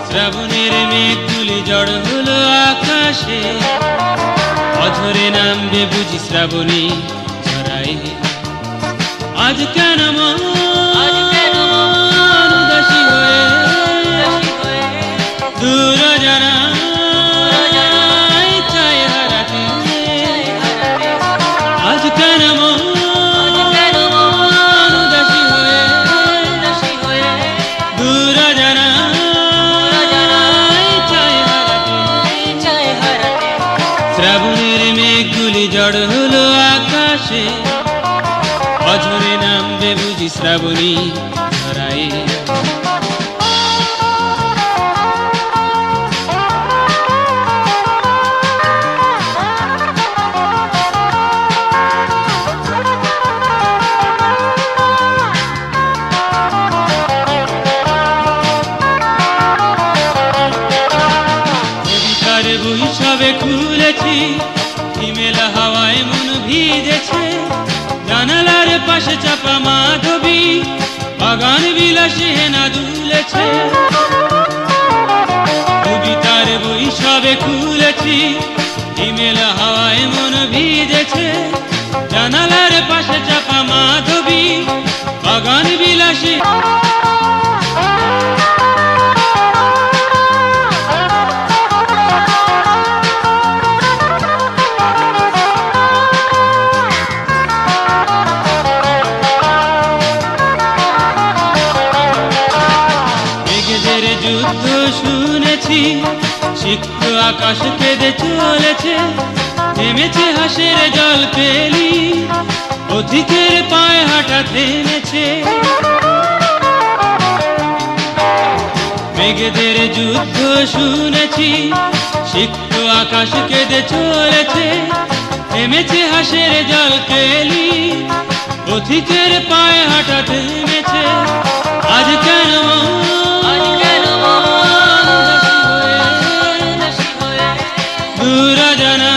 শ্রাবণের মেঘগুলি জড় হলো আকাশে, অঝরে নামবে বুঝি শ্রাবণী ঝরায়। আজ কেন মন উদাসী হয়ে দূর জানায় চায় হারাতে। আজ কেন মন উদাসী হয়ে দূর জানায় চায় হারাতে। শ্রাবণের মেঘগুলি জড় হলো আকাশে, অঝরে নামবে বুঝি শ্রাবণী ঝরায়। কবিতার বই সবে খুলেছি, হিমেলা হাওয়ায় মন ভিজেছে। জানালার পাশে চাপা মাধবী, বাগান বিলাসী হেনা দুলেছে। কবিতার বই সবে খুলেছি, হিমেলা হাওয়ায় মন ভিজেছে। জানালার পাশে চাপা মাধবী, বাগান বিলাসী। যুদ্ধ শুনেছি, সিক্ত আকাশ কেঁদে চলেছে। থেমেছে হাসের জল পেলি, পথিকের পায়ে হাঁটা থেমেছে। মেঘেদের যুদ্ধ শুনেছি, সিক্ত আকাশ কেঁদে চলেছে। থেমেছে হাসের জল কেলি, পথিকের পায়ে হাঁটা থেমেছে। আজ কেন দূর জানা